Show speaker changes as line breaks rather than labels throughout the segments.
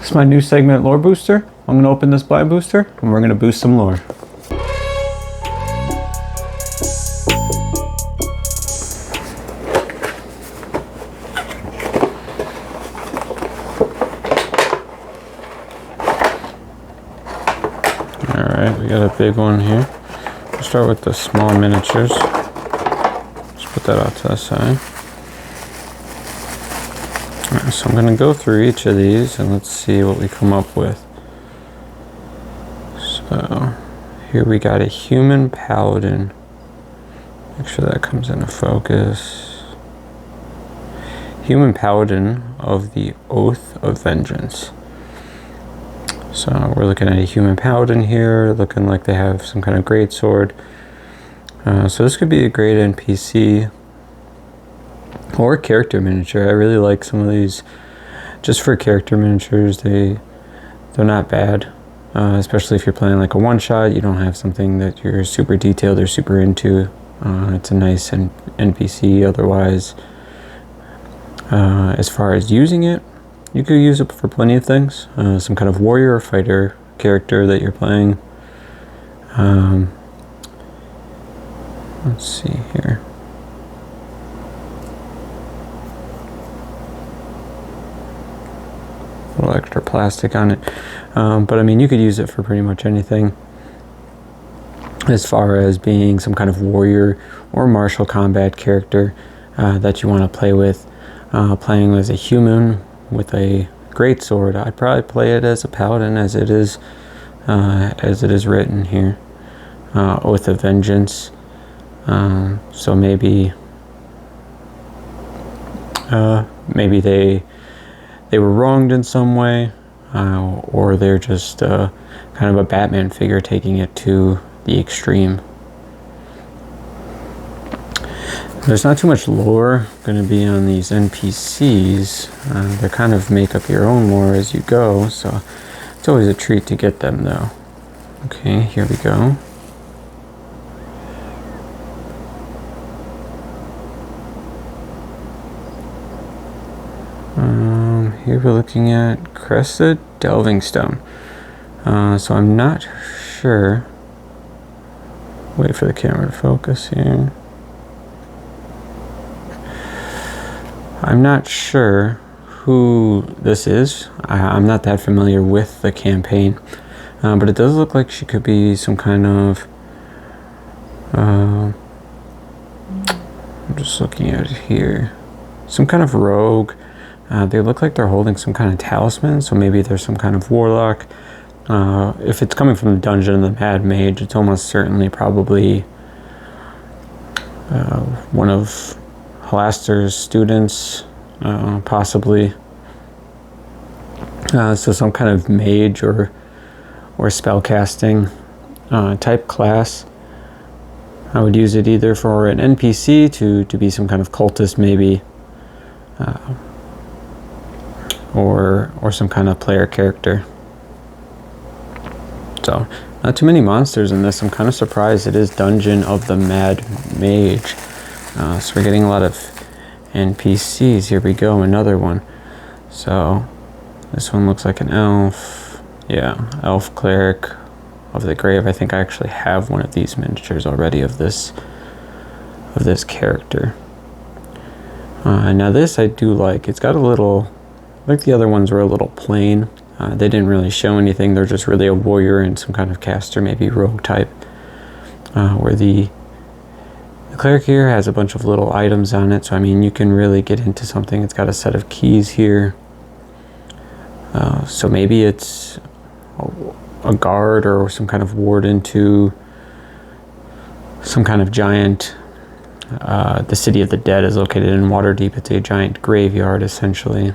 This is my new segment, Lore Booster. I'm going to open this blind booster and we're going to boost some lore. Alright, we got a big one here. We'll start with the small miniatures. Just put that out to the side. So I'm going to go through each of these and let's see what we come up with. So here we got a human paladin. Make sure that comes into focus. Human paladin of the Oath of Vengeance. So we're looking at a human paladin here, looking like they have some kind of greatsword. So this could be a great NPC. Or character miniature. I really like some of these just for character miniatures. They're not bad, especially if you're playing like a one-shot. You don't have something that you're super detailed or super into. It's a nice NPC. Otherwise, as far as using it, you could use it for plenty of things. Some kind of warrior or fighter character that you're playing. Let's see here. A little extra plastic on it, but I mean you could use it for pretty much anything as far as being some kind of warrior or martial combat character that you want to play with. Playing as a human with a greatsword, I'd probably play it as a paladin as it is written here, Oath of Vengeance. So maybe they were wronged in some way, or they're just kind of a Batman figure taking it to the extreme. There's not too much lore going to be on these NPCs. They kind of make up your own lore as you go, so it's always a treat to get them though. Okay, here we go. Here we're looking at Crested Delving Stone. So I'm not sure. Wait for the camera to focus here. I'm not sure who this is. I'm not that familiar with the campaign, but it does look like she could be some kind of. I'm just looking at it here. Some kind of rogue. They look like they're holding some kind of talisman, so maybe there's some kind of warlock. If it's coming from the dungeon of the Mad Mage, it's almost certainly probably one of Halaster's students, possibly. So some kind of mage or spellcasting type class. I would use it either for an NPC to be some kind of cultist maybe. Or some kind of player character. So, not too many monsters in this. I'm kind of surprised it is Dungeon of the Mad Mage. So we're getting a lot of NPCs. Here we go, another one. So, this one looks like an elf. Yeah, elf cleric of the grave. I think I actually have one of these miniatures already of this character. Now this I do like. It's got a little. Like the other ones were a little plain. They didn't really show anything. They're just really a warrior and some kind of caster, maybe rogue type. Where the cleric here has a bunch of little items on it. So I mean, you can really get into something. It's got a set of keys here. So maybe it's a guard or some kind of warden to some kind of giant. The City of the Dead is located in Waterdeep. It's a giant graveyard, essentially.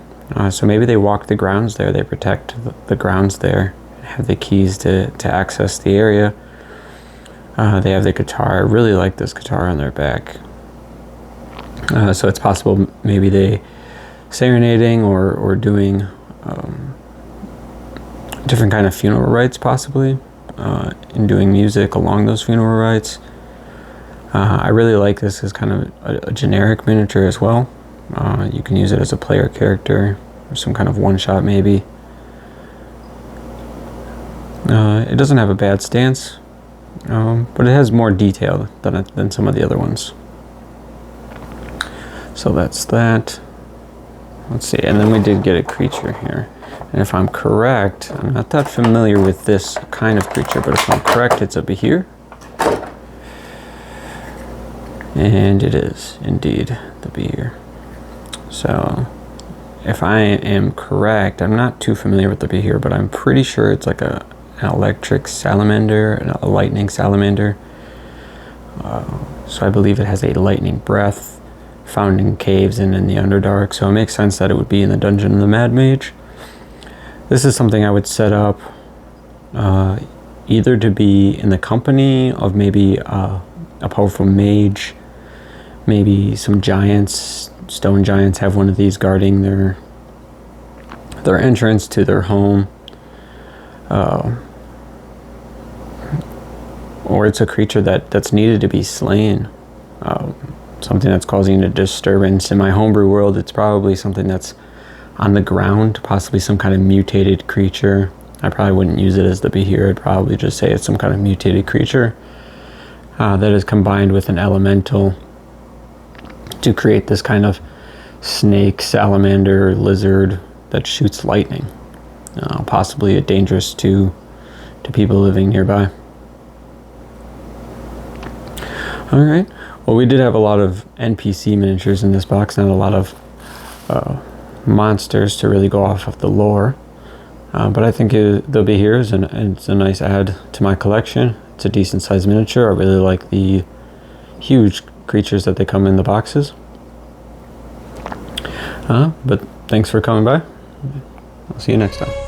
So maybe they walk the grounds there, they protect the grounds there, have the keys to access the area. They have the guitar. I really like this guitar on their back. So it's possible maybe they serenading or doing different kind of funeral rites possibly, and doing music along those funeral rites. I really like this as kind of a generic miniature as well. You can use it as a player character or some kind of one-shot maybe. It doesn't have a bad stance, but it has more detail than some of the other ones. So that's that. Let's see, and then we did get a creature here. And if I'm correct, I'm not that familiar with this kind of creature, but if I'm correct, it's up here. And it is indeed the beer. So if I am correct, I'm not too familiar with the beer, but I'm pretty sure it's like an electric salamander, a lightning salamander. So I believe it has a lightning breath, found in caves and in the Underdark, so it makes sense that it would be in the Dungeon of the Mad Mage. This is something I would set up either to be in the company of maybe a powerful mage, maybe some giants, stone giants have one of these guarding their entrance to their home, or it's a creature that's needed to be slain. Something that's causing a disturbance. In my homebrew world, it's probably something that's on the ground, possibly some kind of mutated creature. I probably wouldn't use it as the Behir. I'd probably just say it's some kind of mutated creature that is combined with an elemental to create this kind of snake, salamander, lizard that shoots lightning. Possibly dangerous to people living nearby. All right. Well, we did have a lot of NPC miniatures in this box, not a lot of monsters to really go off of the lore. But I think they'll be here, and it's a nice add to my collection. It's a decent sized miniature. I really like the huge creatures that they come in the boxes. But thanks for coming by. I'll see you next time.